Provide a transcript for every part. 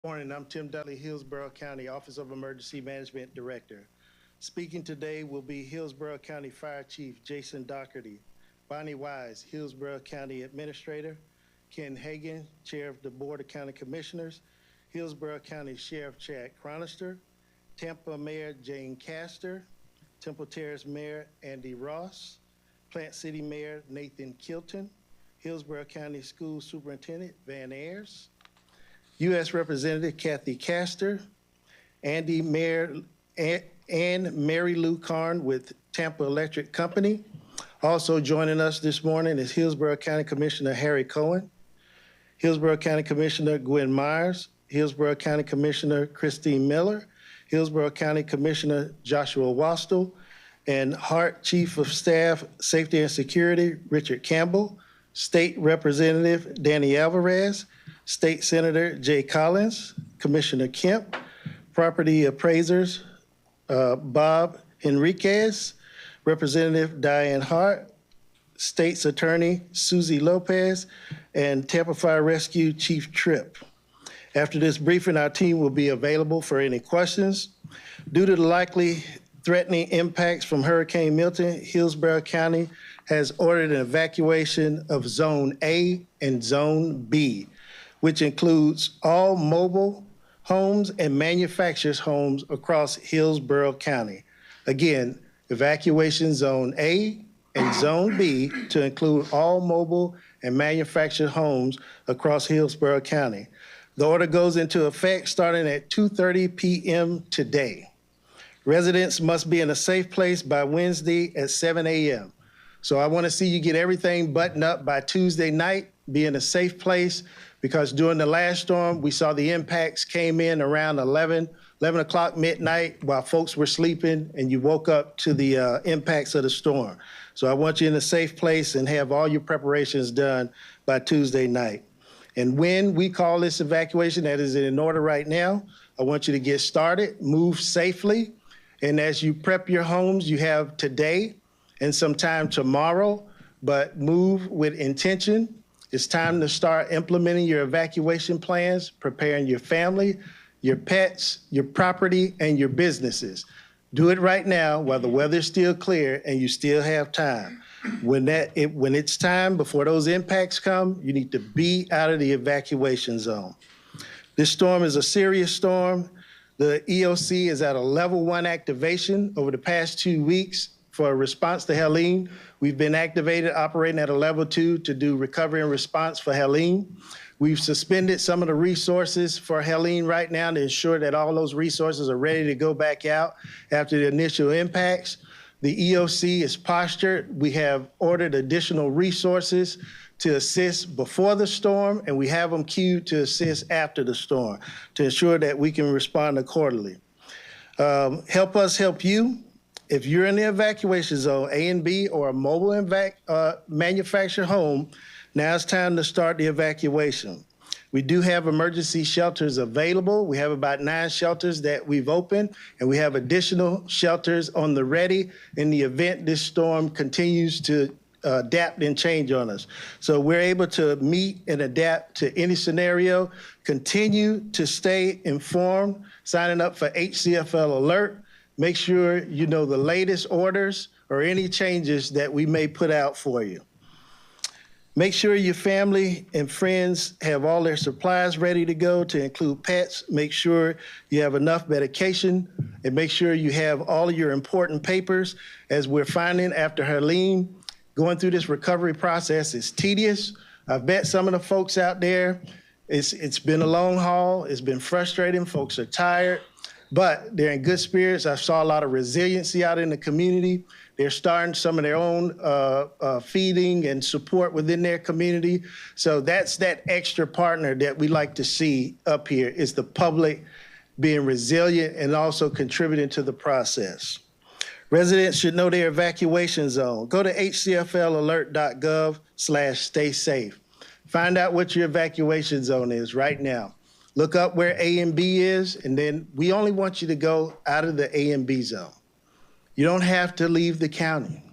Morning, I'm Tim Dudley, Hillsborough County Office of Emergency Management Director. Speaking today will be Hillsborough County Fire Chief Jason Doherty, Bonnie Wise, Hillsborough County Administrator, Ken Hagen, Chair of the Board of County Commissioners, Hillsborough County Sheriff Chad Cronister, Tampa Mayor Jane Castor, Temple Terrace Mayor Andy Ross, Plant City Mayor Nathan Kilton, Hillsborough County School Superintendent Van Ayers, U.S. Representative Kathy Castor, Andy Mayor and Mary Lou Carn with Tampa Electric Company. Also joining us this morning is Hillsborough County Commissioner Harry Cohen, Hillsborough County Commissioner Gwen Myers, Hillsborough County Commissioner Christine Miller, Hillsborough County Commissioner Joshua Wastel, and Hart Chief of Staff, Safety and Security Richard Campbell, State Representative Danny Alvarez, State Senator Jay Collins, Commissioner Kemp, Property Appraisers Bob Henriquez, Representative Diane Hart, State's Attorney Susie Lopez, and Tampa Fire Rescue Chief Tripp. After this briefing, our team will be available for any questions. Due to the likely threatening impacts from Hurricane Milton, Hillsborough County has ordered an evacuation of Zone A and Zone B, which includes all mobile homes and manufacturers' homes across Hillsborough County. Again, evacuation Zone A and Zone B to include all mobile and manufactured homes across Hillsborough County. The order goes into effect starting at 2:30 p.m. today. Residents must be in a safe place by Wednesday at 7 a.m. So I want to see you get everything buttoned up by Tuesday night, be in a safe place, because during the last storm, we saw the impacts came in around 11 o'clock midnight while folks were sleeping, and you woke up to the impacts of the storm. So I want you in a safe place and have all your preparations done by Tuesday night. And when we call this evacuation, that is in order right now, I want you to get started, move safely, and as you prep your homes, you have today and some time tomorrow, but move with intention. It's time to start implementing your evacuation plans, preparing your family, your pets, your property, and your businesses. Do it right now while the weather's still clear and you still have time. When it's time, before those impacts come, you need to be out of the evacuation zone. This storm is a serious storm. The EOC is at a level 1 activation over the past 2 weeks for a response to Helene. We've been activated, operating at a level 2 to do recovery and response for Helene. We've suspended some of the resources for Helene right now to ensure that all those resources are ready to go back out after the initial impacts. The EOC is postured. We have ordered additional resources to assist before the storm, and we have them queued to assist after the storm to ensure that we can respond accordingly. Help us help you. If you're in the evacuation zone, A and B, or a mobile manufactured home, now it's time to start the evacuation. We do have emergency shelters available. We have about 9 shelters that we've opened, and we have additional shelters on the ready in the event this storm continues to adapt and change on us. So we're able to meet and adapt to any scenario. Continue to stay informed, signing up for HCFL Alert. Make sure you know the latest orders or any changes that we may put out for you. Make sure your family and friends have all their supplies ready to go, to include pets. Make sure you have enough medication, and make sure you have all of your important papers. As we're finding after Helene, going through this recovery process is tedious. I've met some of the folks out there. It's been a long haul. It's been frustrating. Folks are tired, but they're in good spirits. I saw a lot of resiliency out in the community. They're starting some of their own feeding and support within their community. So that's that extra partner that we like to see up here, is the public being resilient and also contributing to the process. Residents should know their evacuation zone. Go to hcflalert.gov/stay safe. Find out what your evacuation zone is right now. Look up where A and B is, and then we only want you to go out of the A and B zone. You don't have to leave the county.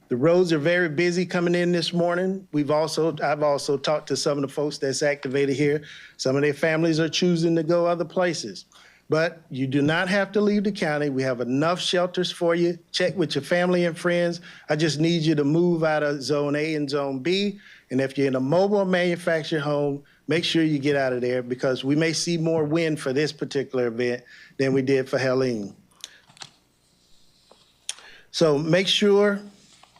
The roads are very busy coming in this morning. I've also talked to some of the folks that's activated here. Some of their families are choosing to go other places. But you do not have to leave the county. We have enough shelters for you. Check with your family and friends. I just need you to move out of Zone A and Zone B. And if you're in a mobile or manufactured home, make sure you get out of there because we may see more wind for this particular event than we did for Helene. So make sure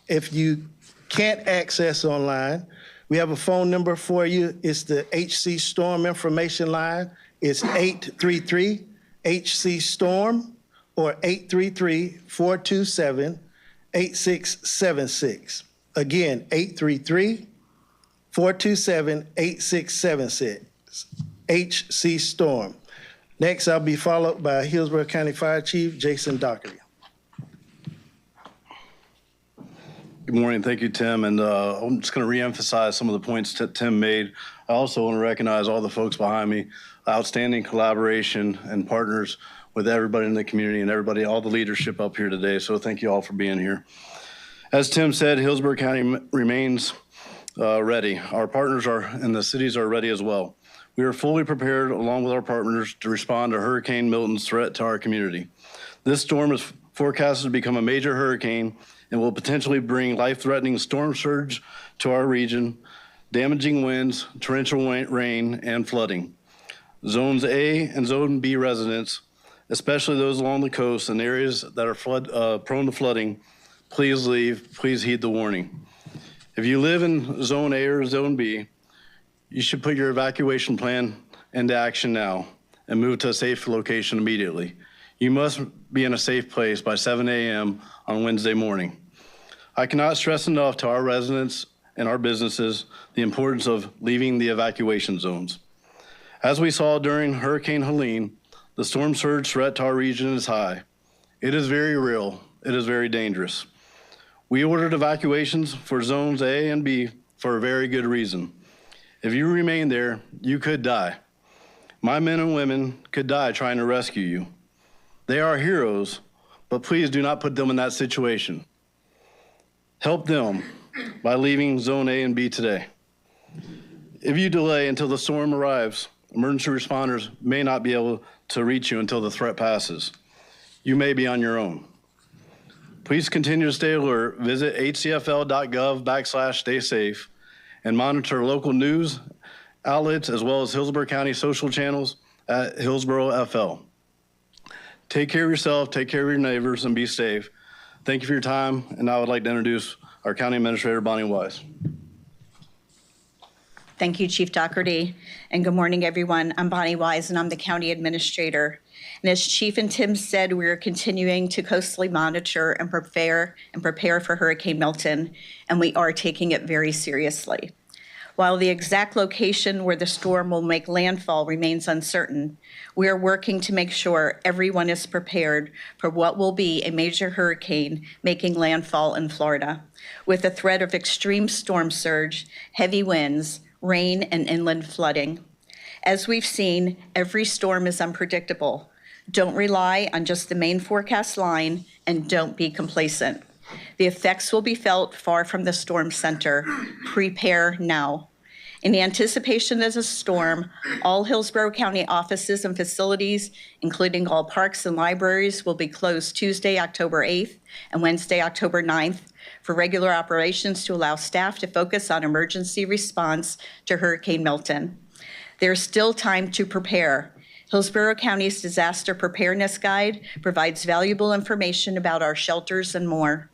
if you can't access online, we have a phone number for you. It's the HC Storm Information Line. It's 833-HC-STORM or 833-427-8676. Again, 833-427-8676, HC Storm. Next, I'll be followed by Hillsborough County Fire Chief Jason Doherty. Good morning. Thank you, Tim. And I'm just going to reemphasize some of the points that Tim made. I also want to recognize all the folks behind me, outstanding collaboration and partners with everybody in the community and everybody, all the leadership up here today. So thank you all for being here. As Tim said, Hillsborough County remains ready. Our partners and the cities are ready as well. We are fully prepared along with our partners to respond to Hurricane Milton's threat to our community. This storm is forecasted to become a major hurricane and will potentially bring life-threatening storm surge to our region, damaging winds, torrential rain, and flooding. Zones A and Zone B residents, especially those along the coast and areas that are prone to flooding, please leave, please heed the warning. If you live in Zone A or Zone B, you should put your evacuation plan into action now and move to a safe location immediately. You must be in a safe place by 7 a.m. on Wednesday morning. I cannot stress enough to our residents and our businesses the importance of leaving the evacuation zones. As we saw during Hurricane Helene, the storm surge threat to our region is high. It is very real. It is very dangerous. We ordered evacuations for zones A and B for a very good reason. If you remain there, you could die. My men and women could die trying to rescue you. They are heroes, but please do not put them in that situation. Help them by leaving Zone A and B today. If you delay until the storm arrives, emergency responders may not be able to reach you until the threat passes. You may be on your own. Please continue to stay alert. Visit hcfl.gov/staysafe and monitor local news outlets as well as Hillsborough County social channels at Hillsborough FL. Take care of yourself, take care of your neighbors, and be safe. Thank you for your time, and I would like to introduce our County Administrator, Bonnie Wise. Thank you, Chief Doherty, and good morning, everyone. I'm Bonnie Wise, and I'm the County Administrator. And as Chief and Tim said, we are continuing to closely monitor and prepare for Hurricane Milton, and we are taking it very seriously. While the exact location where the storm will make landfall remains uncertain, we are working to make sure everyone is prepared for what will be a major hurricane making landfall in Florida, with the threat of extreme storm surge, heavy winds, rain, and inland flooding. As we've seen, every storm is unpredictable. Don't rely on just the main forecast line, and don't be complacent. The effects will be felt far from the storm center. Prepare now. In anticipation of the storm, all Hillsborough County offices and facilities, including all parks and libraries, will be closed Tuesday, October 8th and Wednesday, October 9th for regular operations to allow staff to focus on emergency response to Hurricane Milton. There's still time to prepare. Hillsborough County's Disaster Preparedness Guide provides valuable information about our shelters and more.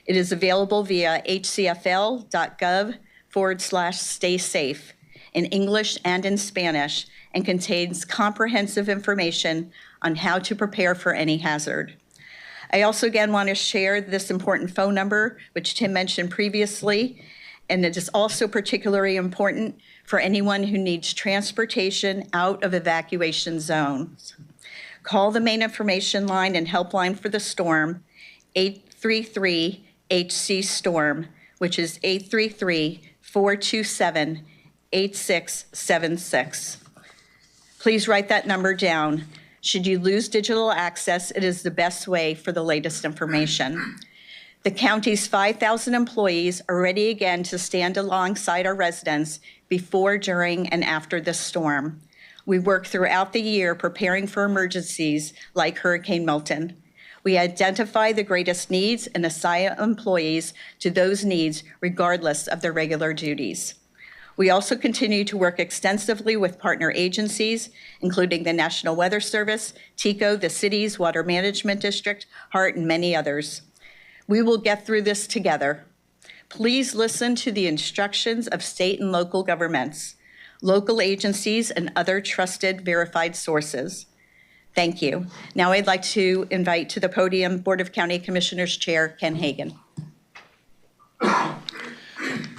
It is available via hcfl.gov/staysafe in English and in Spanish and contains comprehensive information on how to prepare for any hazard. I also again want to share this important phone number, which Tim mentioned previously, and it is also particularly important for anyone who needs transportation out of evacuation zones. Call the main information line and helpline for the storm, 833-HC-STORM, which is 833-427-8676. Please write that number down. Should you lose digital access, it is the best way for the latest information. The county's 5,000 employees are ready again to stand alongside our residents before, during, and after the storm. We work throughout the year preparing for emergencies like Hurricane Milton. We identify the greatest needs and assign employees to those needs regardless of their regular duties. We also continue to work extensively with partner agencies, including the National Weather Service, TECO, the city's Water Management District, HART, and many others. We will get through this together. Please listen to the instructions of state and local governments, local agencies, and other trusted, verified sources. Thank you. Now I'd like to invite to the podium Board of County Commissioners Chair Ken Hagen.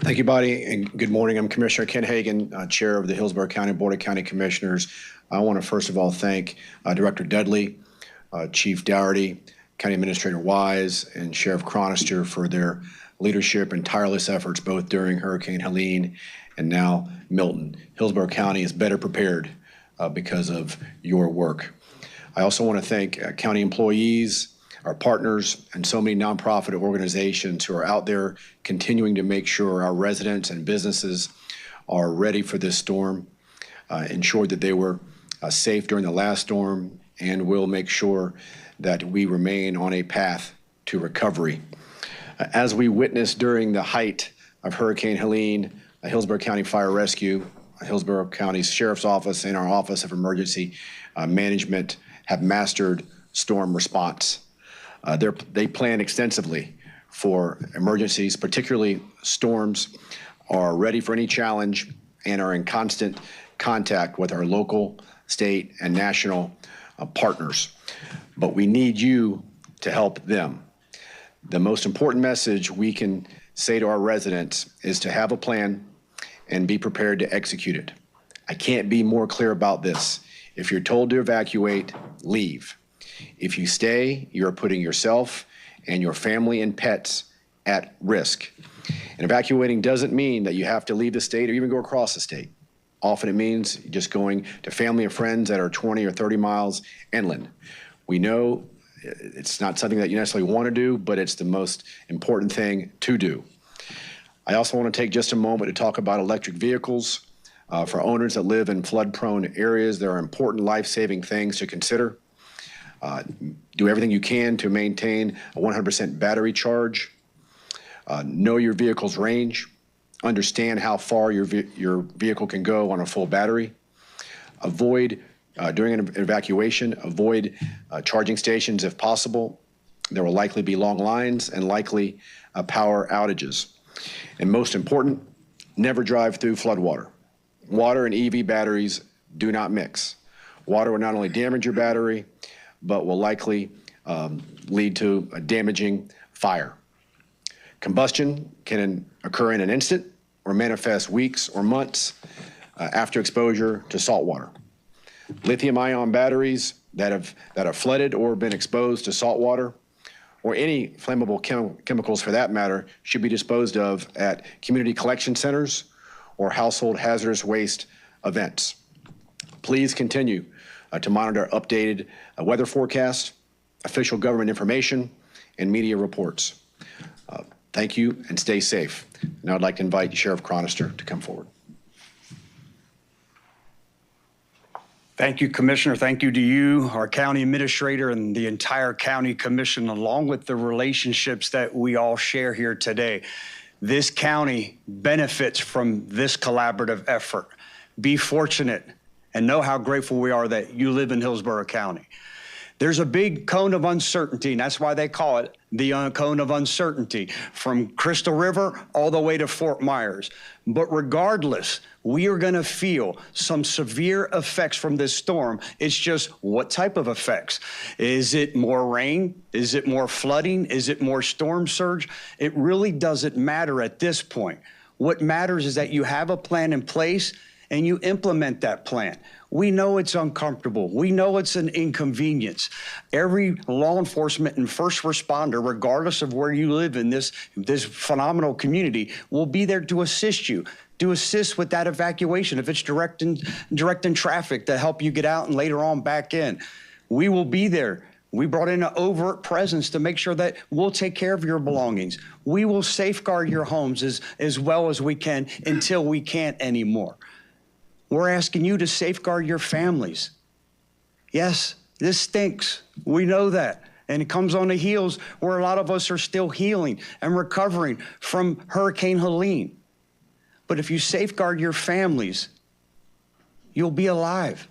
Thank you, Bonnie, and good morning. I'm Commissioner Ken Hagen, Chair of the Hillsborough County Board of County Commissioners. I want to first of all thank Director Dudley, Chief Dougherty, County Administrator Wise, and Sheriff Cronister for their leadership and tireless efforts both during Hurricane Helene and now Milton. Hillsborough County is better prepared because of your work. I also want to thank county employees, our partners, and so many nonprofit organizations who are out there continuing to make sure our residents and businesses are ready for this storm, ensured that they were safe during the last storm, and will make sure that we remain on a path to recovery. As we witnessed during the height of Hurricane Helene, Hillsborough County Fire Rescue, Hillsborough County's Sheriff's Office, and our Office of Emergency Management have mastered storm response. They plan extensively for emergencies, particularly storms, are ready for any challenge, and are in constant contact with our local, state, and national partners. But we need you to help them. The most important message we can say to our residents is to have a plan and be prepared to execute it. I can't be more clear about this. If you're told to evacuate, leave. If you stay, you're putting yourself and your family and pets at risk. And evacuating doesn't mean that you have to leave the state or even go across the state. Often it means just going to family and friends that are 20 or 30 miles inland. We know it's not something that you necessarily want to do, but it's the most important thing to do. I also want to take just a moment to talk about electric vehicles. For owners that live in flood-prone areas, there are important life-saving things to consider. Do everything you can to maintain a 100% battery charge. Know your vehicle's range. Understand how far your vehicle can go on a full battery. Avoid, during an evacuation, avoid charging stations if possible. There will likely be long lines and likely power outages. And most important, never drive through floodwater. Water and EV batteries do not mix. Water will not only damage your battery, but will likely lead to a damaging fire. Combustion can occur in an instant or manifest weeks or months after exposure to salt water. Lithium-ion batteries that have flooded or been exposed to salt water, or any flammable chemicals for that matter, should be disposed of at community collection centers or household hazardous waste events. Please continue to monitor updated weather forecasts, official government information, and media reports. Thank you and stay safe. Now I'd like to invite Sheriff Cronister to come forward. Thank you, Commissioner. Thank you to you, our county administrator, and the entire county commission, along with the relationships that we all share here today. This county benefits from this collaborative effort. Be fortunate and know how grateful we are that you live in Hillsborough County. There's a big cone of uncertainty, and that's why they call it the cone of uncertainty, from Crystal River all the way to Fort Myers. But regardless, we are going to feel some severe effects from this storm. It's just what type of effects? Is it more rain? Is it more flooding? Is it more storm surge? It really doesn't matter at this point. What matters is that you have a plan in place and you implement that plan. We know it's uncomfortable. We know it's an inconvenience. Every law enforcement and first responder, regardless of where you live in this phenomenal community, will be there to assist you, to assist with that evacuation. If it's directing traffic to help you get out and later on back in, we will be there We brought in an overt presence to make sure that we'll take care of your belongings. We will safeguard your homes as well as we can until we can't anymore. We're asking you to safeguard your families. Yes, this stinks. We know that. And it comes on the heels where a lot of us are still healing and recovering from Hurricane Helene. But if you safeguard your families, you'll be alive.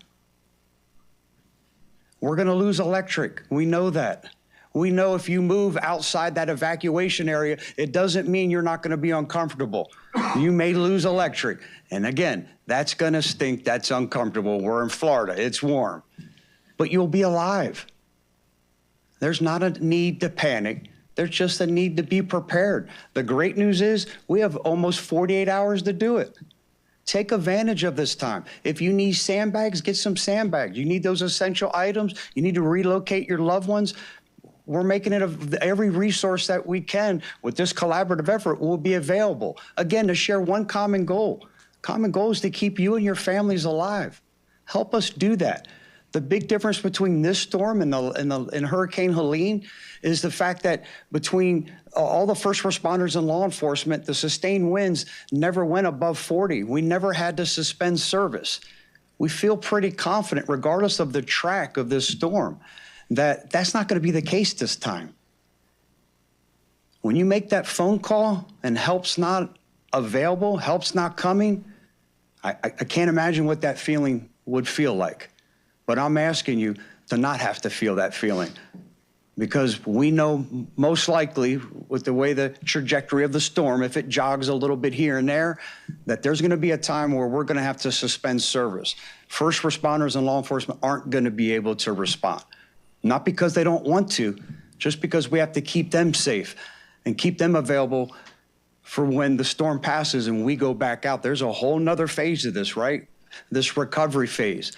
We're going to lose electric. We know that. We know if you move outside that evacuation area, it doesn't mean you're not going to be uncomfortable. You may lose electric. And again, that's going to stink. That's uncomfortable. We're in Florida. It's warm. But you'll be alive. There's not a need to panic. There's just a need to be prepared. The great news is we have almost 48 hours to do it. Take advantage of this time. If you need sandbags, get some sandbags. You need those essential items. You need to relocate your loved ones. We're making it every resource that we can with this collaborative effort will be available. Again, to share one common goal. Common goal is to keep you and your families alive. Help us do that. The big difference between this storm and Hurricane Helene is the fact that between all the first responders and law enforcement, the sustained winds never went above 40. We never had to suspend service. We feel pretty confident, regardless of the track of this storm, that that's not going to be the case this time. When you make that phone call and help's not available, help's not coming, I can't imagine what that feeling would feel like. But I'm asking you to not have to feel that feeling, because we know most likely with the way the trajectory of the storm, if it jogs a little bit here and there, that there's going to be a time where we're going to have to suspend service. First responders and law enforcement aren't going to be able to respond, not because they don't want to, just because we have to keep them safe and keep them available for when the storm passes and we go back out. There's a whole nother phase of this, right? This recovery phase.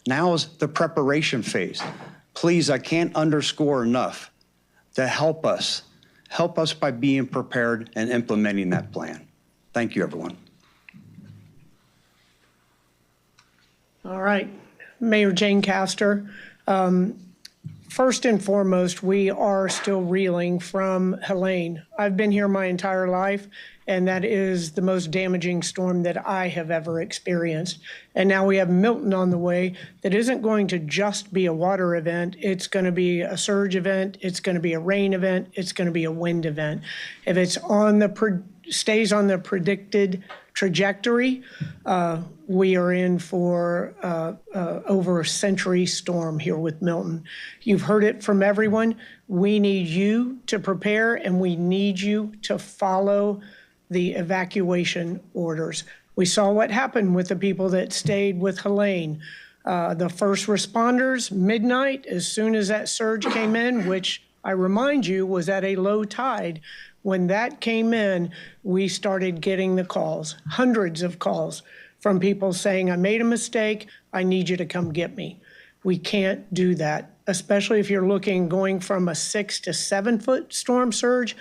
Now is the preparation phase. Please, I can't underscore enough to help us by being prepared and implementing that plan. Thank you, everyone. All right, Mayor Jane Castor. First and foremost, we are still reeling from Helene. I've been here my entire life, and that is the most damaging storm that I have ever experienced. And now we have Milton on the way that isn't going to just be a water event. It's going to be a surge event. It's going to be a rain event. It's going to be a wind event. If it's on the stays on the predicted trajectory, we are in for over a century storm here with Milton. You've heard it from everyone. We need you to prepare, and we need you to follow the evacuation orders. We saw what happened with the people that stayed with Helene. The first responders, midnight, as soon as that surge came in, which I remind you was at a low tide, when that came in, we started getting the calls, hundreds of calls from people saying, I made a mistake, I need you to come get me. We can't do that, especially if you're going from a 6 to 7 foot storm surge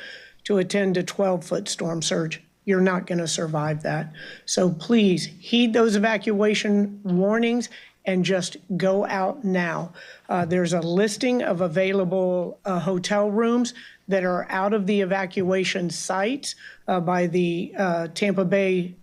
to a 10 to 12 foot storm surge. You're not going to survive that. So please heed those evacuation warnings and just go out now. There's a listing of available hotel rooms that are out of the evacuation sites by the Tampa Bay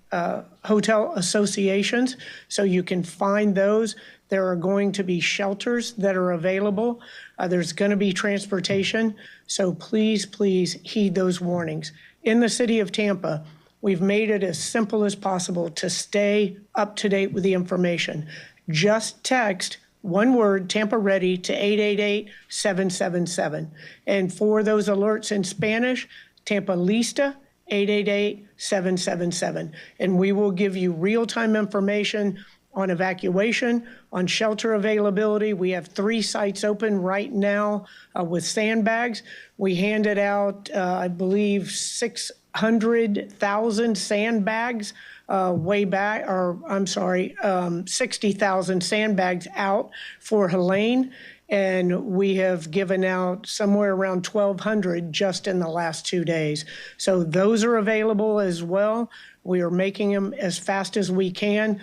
hotel associations. So you can find those. There are going to be shelters that are available. There's going to be transportation. So please, please heed those warnings. In the city of Tampa, we've made it as simple as possible to stay up to date with the information. Just text one word, Tampa Ready, to 888-777. And for those alerts in Spanish, Tampa Lista, 888-777. And we will give you real-time information on evacuation, on shelter availability. We have 3 sites open right now with sandbags. We handed out, I believe, 600,000 sandbags way back, or I'm sorry, 60,000 sandbags out for Helene. And we have given out somewhere around 1,200 just in the last 2 days. So those are available as well. We are making them as fast as we can.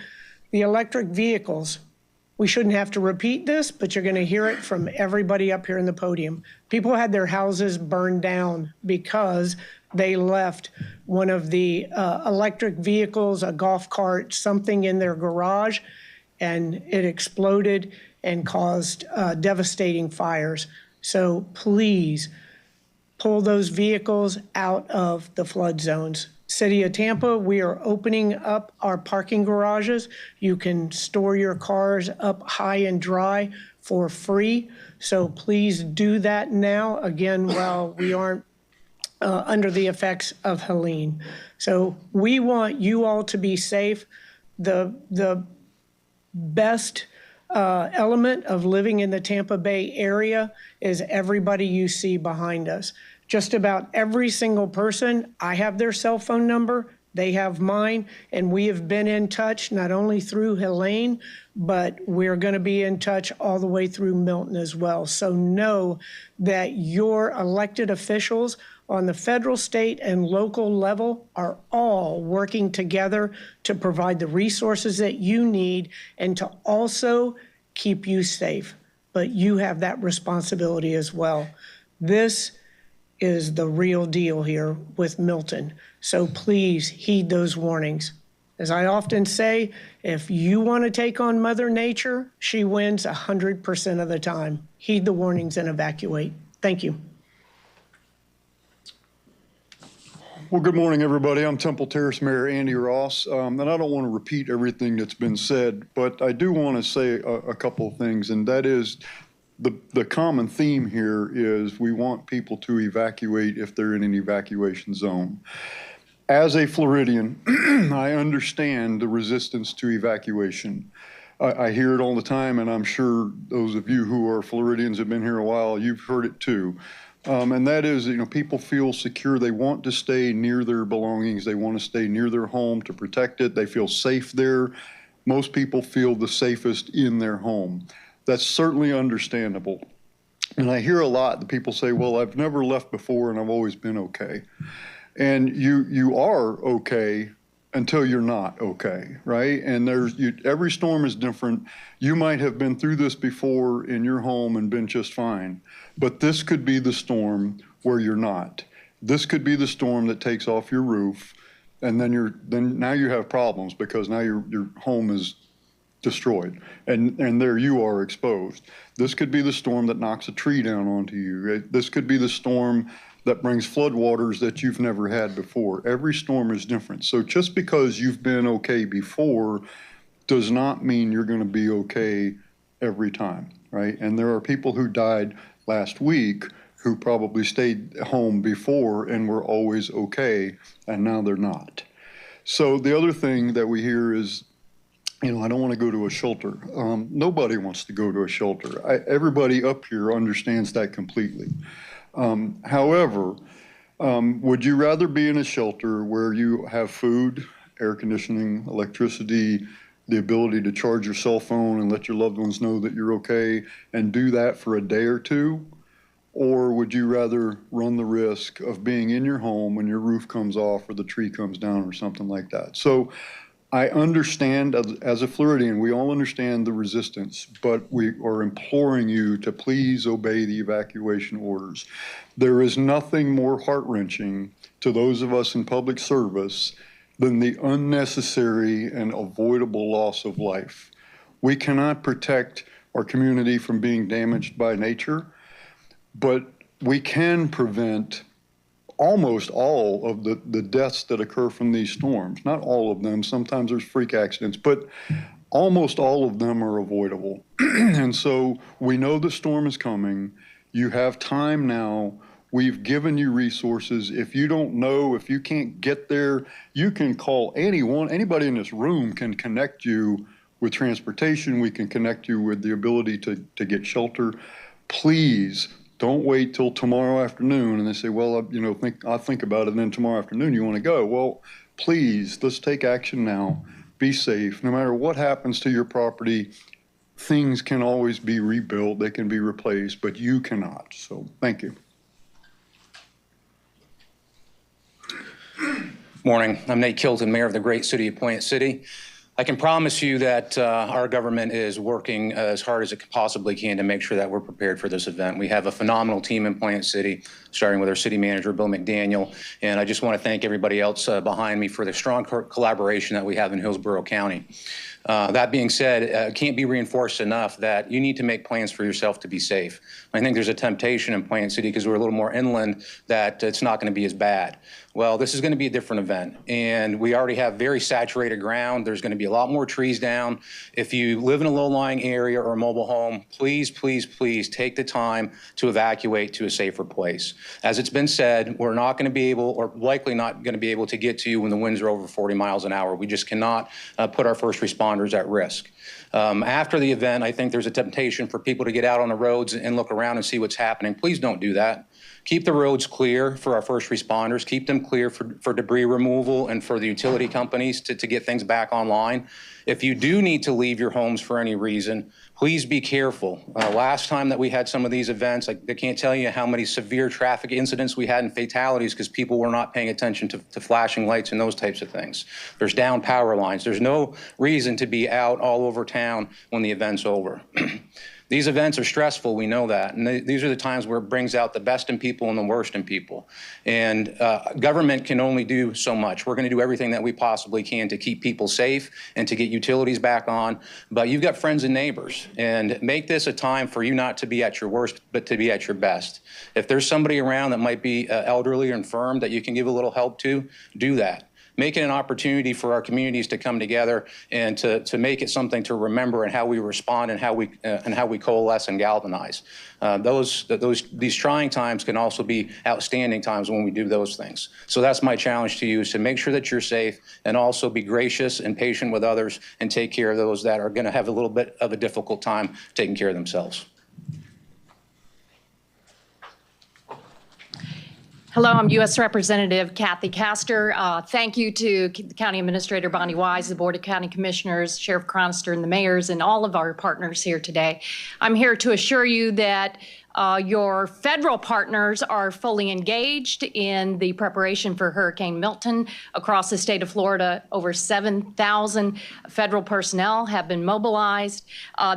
The electric vehicles, We shouldn't have to repeat this, but you're going to hear it from everybody up here in the podium. People had their houses burned down because they left one of the electric vehicles, a golf cart, something in their garage, and it exploded and caused devastating fires. So please pull those vehicles out of the flood zones. City of Tampa, we are opening up our parking garages. You can store your cars up high and dry for free. So please do that now, again, while we aren't under the effects of Helene. So we want you all to be safe. The best element of living in the Tampa Bay area is everybody you see behind us. Just about every single person, I have their cell phone number, they have mine, and we have been in touch not only through Helene, but we're going to be in touch all the way through Milton as well. So know that your elected officials on the federal, state, and local level are all working together to provide the resources that you need and to also keep you safe. But you have that responsibility as well. This is the real deal here with Milton. So please heed those warnings. As I often say, if you want to take on Mother Nature, she wins 100% of the time. Heed the warnings and evacuate. Thank you. Well, good morning, everybody. I'm Temple Terrace Mayor Andy Ross, and I don't want to repeat everything that's been said, but I do want to say a couple of things, and that is the common theme here is we want people to evacuate if they're in an evacuation zone. As a Floridian, I understand the resistance to evacuation. I hear it all the time, and I'm sure those of you who are Floridians have been here a while, you've heard it too. And that is, people feel secure. They want to stay near their belongings. They want to stay near their home to protect it. They feel safe there. Most people feel the safest in their home. That's certainly understandable. And I hear a lot that people say, well, I've never left before and I've always been okay. And you are okay until you're not okay, right? And every storm is different. You might have been through this before in your home and been just fine, but this could be the storm where you're not. This could be the storm that takes off your roof, and then now you have problems because now your home is destroyed, and there you are exposed. This could be the storm that knocks a tree down onto you. Right? This could be the storm that brings floodwaters that you've never had before. Every storm is different. So just because you've been okay before does not mean you're going to be okay every time, right? And there are people who died last week who probably stayed home before and were always okay, and now they're not. So the other thing that we hear is, I don't want to go to a shelter. Nobody wants to go to a shelter. Everybody up here understands that completely. However, would you rather be in a shelter where you have food, air conditioning, electricity, the ability to charge your cell phone and let your loved ones know that you're okay, and do that for a day or two? Or would you rather run the risk of being in your home when your roof comes off or the tree comes down or something like that? So I understand, as a Floridian, we all understand the resistance, but we are imploring you to please obey the evacuation orders. There is nothing more heart-wrenching to those of us in public service than the unnecessary and avoidable loss of life. We cannot protect our community from being damaged by nature, but we can prevent almost all of the deaths that occur from these storms. Not all of them, sometimes there's freak accidents, but almost all of them are avoidable. And so we know the storm is coming. You have time now. We've given you resources. If you don't know, if you can't get there, you can call anyone. Anybody in this room can connect you with transportation. We can connect you with the ability to get shelter. Please don't wait till tomorrow afternoon and they say, well, I'll think about it, and then tomorrow afternoon you want to go. Well, please, let's take action now. Be safe. No matter what happens to your property, things can always be rebuilt. They can be replaced, but you cannot. So thank you. Morning. I'm Nate Kilton, Mayor of the great city of Plant City. I can promise you that our government is working as hard as it possibly can to make sure that we're prepared for this event. We have a phenomenal team in Plant City, starting with our city manager, Bill McDaniel. And I just want to thank everybody else behind me for the strong collaboration that we have in Hillsborough County. That being said, it can't be reinforced enough that you need to make plans for yourself to be safe. I think there's a temptation in Plant City, because we're a little more inland, that it's not going to be as bad. Well, this is going to be a different event, and we already have very saturated ground. There's going to be a lot more trees down. If you live in a low-lying area or a mobile home, please, please, please take the time to evacuate to a safer place. As it's been said, we're not going to be able, or likely not going to be able, to get to you when the winds are over 40 miles an hour. We just cannot put our first responders at risk. After the event, I think there's a temptation for people to get out on the roads and look around and see what's happening. Please don't do that. Keep the roads clear for our first responders. Keep them clear for debris removal and for the utility companies to get things back online. If you do need to leave your homes for any reason, please be careful. Last time that we had some of these events, I can't tell you how many severe traffic incidents we had and fatalities because people were not paying attention to flashing lights and those types of things. There's down power lines. There's no reason to be out all over town when the event's over. These events are stressful, we know that, and these are the times where it brings out the best in people and the worst in people. And government can only do so much. We're going to do everything that we possibly can to keep people safe and to get utilities back on, but you've got friends and neighbors, and make this a time for you not to be at your worst, but to be at your best. If there's somebody around that might be elderly or infirm that you can give a little help to, do that. Make it an opportunity for our communities to come together and to make it something to remember and how we respond and how we coalesce and galvanize. These trying times can also be outstanding times when we do those things. So that's my challenge to you, is to make sure that you're safe and also be gracious and patient with others and take care of those that are going to have a little bit of a difficult time taking care of themselves. Hello, I'm U.S. Representative Kathy Castor. Thank you to the County Administrator Bonnie Wise, the Board of County Commissioners, Sheriff Conster, and the mayors, and all of our partners here today. I'm here to assure you that your federal partners are fully engaged in the preparation for Hurricane Milton. Across the state of Florida, over 7,000 federal personnel have been mobilized.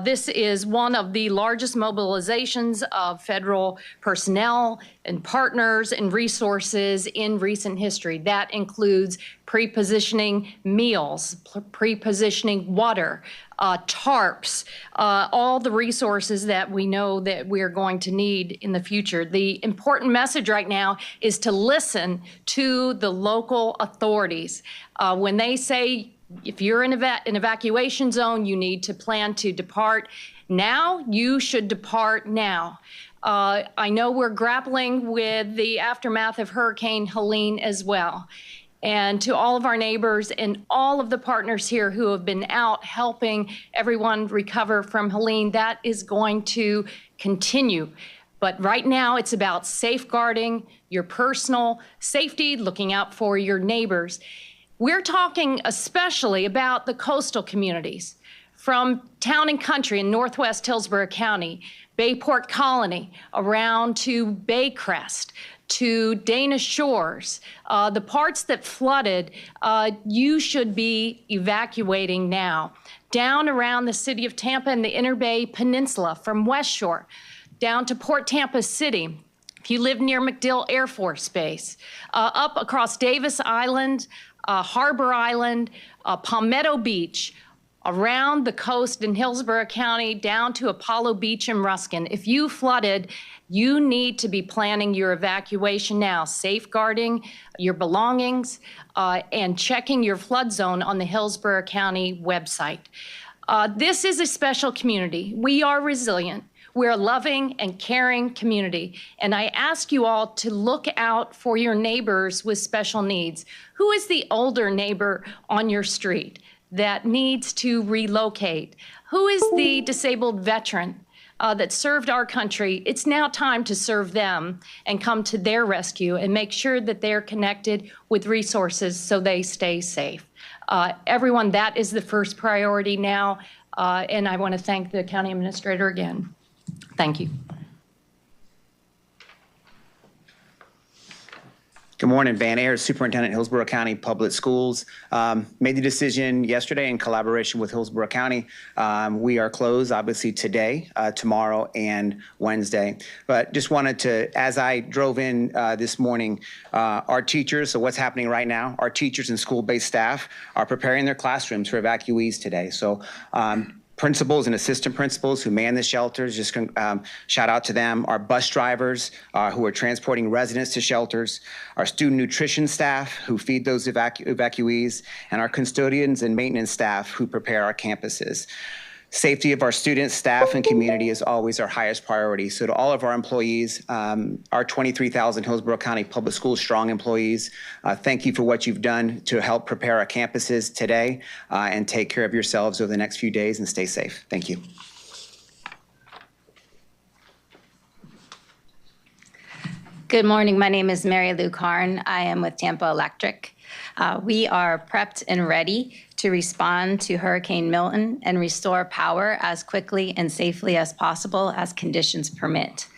This is one of the largest mobilizations of federal personnel and partners and resources in recent history. That includes pre-positioning meals, pre-positioning water, tarps, all the resources that we know that we're going to need in the future. The important message right now is to listen to the local authorities. When they say, if you're in an evacuation zone, you need to plan to depart now, you should depart now. I know we're grappling with the aftermath of Hurricane Helene as well. And to all of our neighbors and all of the partners here who have been out helping everyone recover from Helene, that is going to continue. But right now, it's about safeguarding your personal safety, looking out for your neighbors. We're talking especially about the coastal communities from town and country in Northwest Hillsborough County, Bayport Colony, around to Baycrest, to Dana Shores, the parts that flooded, you should be evacuating now. Down around the city of Tampa and the Inner Bay Peninsula, from West Shore, down to Port Tampa City. If you live near MacDill Air Force Base, up across Davis Island, Harbor Island, Palmetto Beach, around the coast in Hillsborough County, down to Apollo Beach and Ruskin. If you flooded, you need to be planning your evacuation now, safeguarding your belongings and checking your flood zone on the Hillsborough County website. This is a special community. We are resilient. We're a loving and caring community. And I ask you all to look out for your neighbors with special needs. Who is the older neighbor on your street that needs to relocate? Who is the disabled veteran that served our country? It's now time to serve them and come to their rescue and make sure that they're connected with resources so they stay safe. Everyone, that is the first priority now, and I want to thank the County Administrator again. Thank you. Good morning, Van Ayers, Superintendent, Hillsborough County Public Schools. Made the decision yesterday in collaboration with Hillsborough County. We are closed, obviously, today, tomorrow, and Wednesday. But just wanted to, as I drove in this morning, our teachers, so what's happening right now, our teachers and school-based staff are preparing their classrooms for evacuees today. So principals and assistant principals who man the shelters, just shout out to them. Our bus drivers who are transporting residents to shelters, our student nutrition staff who feed those evacuees, and our custodians and maintenance staff who prepare our campuses. Safety of our students, staff, and community is always our highest priority. So to all of our employees, our 23,000 Hillsborough County Public Schools strong employees, thank you for what you've done to help prepare our campuses today, and take care of yourselves over the next few days and stay safe. Thank you. Good morning. My name is Mary Lou Karn. I am with Tampa Electric. We are prepped and ready to respond to Hurricane Milton and restore power as quickly and safely as possible as conditions permit.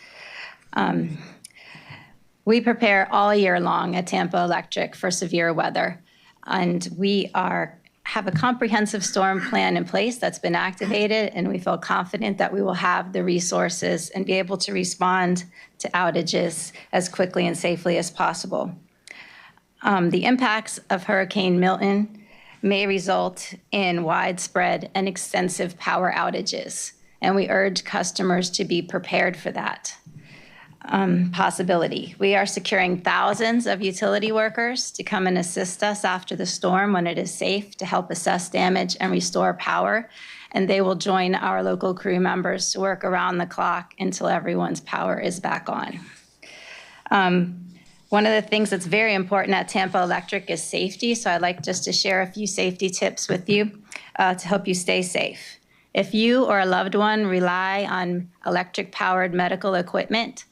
We prepare all year long at Tampa Electric for severe weather, and we have a comprehensive storm plan in place that's been activated, and we feel confident that we will have the resources and be able to respond to outages as quickly and safely as possible. The impacts of Hurricane Milton may result in widespread and extensive power outages, and we urge customers to be prepared for that possibility. We are securing thousands of utility workers to come and assist us after the storm when it is safe to help assess damage and restore power, and they will join our local crew members to work around the clock until everyone's power is back on. One of the things that's very important at Tampa Electric is safety, so I'd like just to share a few safety tips with you to help you stay safe. If you or a loved one rely on electric-powered medical equipment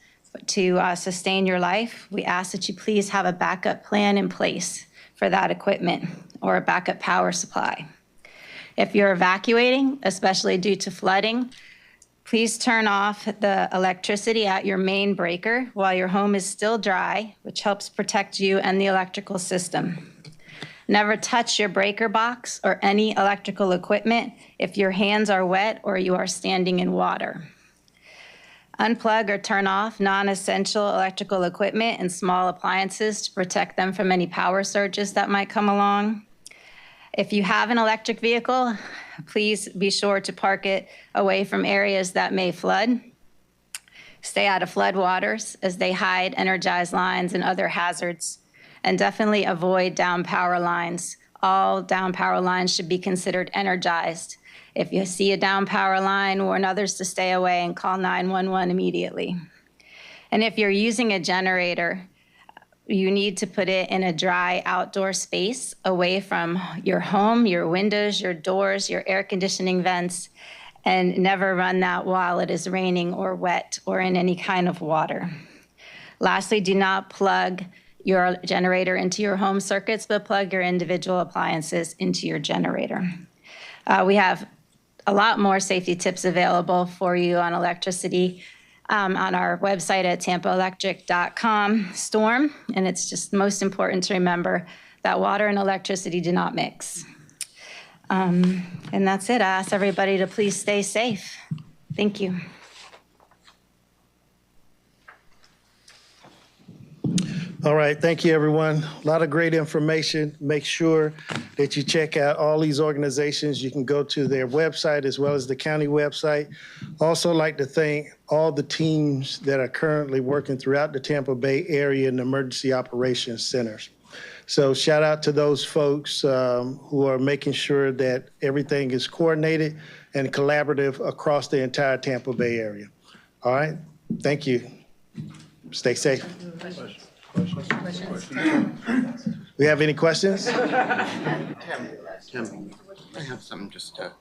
to sustain your life, we ask that you please have a backup plan in place for that equipment or a backup power supply. If you're evacuating, especially due to flooding, please turn off the electricity at your main breaker while your home is still dry, which helps protect you and the electrical system. Never touch your breaker box or any electrical equipment if your hands are wet or you are standing in water. Unplug or turn off non-essential electrical equipment and small appliances to protect them from any power surges that might come along. If you have an electric vehicle, please be sure to park it away from areas that may flood. Stay out of flood waters as they hide energized lines and other hazards. And definitely avoid down power lines. All down power lines should be considered energized. If you see a down power line, warn others to stay away and call 911 immediately. And if you're using a generator, you need to put it in a dry outdoor space away from your home, your windows, your doors, your air conditioning vents, and never run that while it is raining or wet or in any kind of water. Lastly, do not plug your generator into your home circuits, but plug your individual appliances into your generator. We have a lot more safety tips available for you on electricity on our website at tampaelectric.com storm. And it's just most important to remember that water and electricity do not mix. And that's it. I ask everybody to please stay safe. Thank you. All right, thank you, everyone. A lot of great information. Make sure that you check out all these organizations. You can go to their website as well as the county website. Also like to thank all the teams that are currently working throughout the Tampa Bay area in the emergency operations centers. So shout out to those folks who are making sure that everything is coordinated and collaborative across the entire Tampa Bay area. All right, thank you. Stay safe. We have any questions? Tim, I have something just to.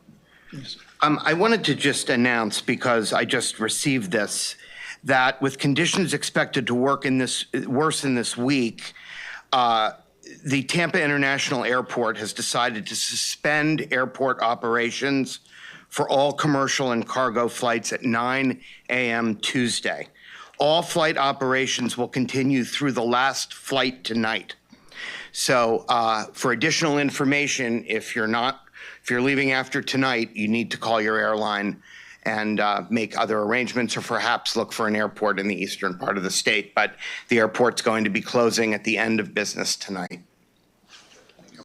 I wanted to just announce, because I just received this, that with conditions expected to worsen this week, the Tampa International Airport has decided to suspend airport operations for all commercial and cargo flights at 9 a.m. Tuesday. All flight operations will continue through the last flight tonight. So for additional information, if you're leaving after tonight, you need to call your airline and make other arrangements, or perhaps look for an airport in the eastern part of the state. But the airport's going to be closing at the end of business tonight.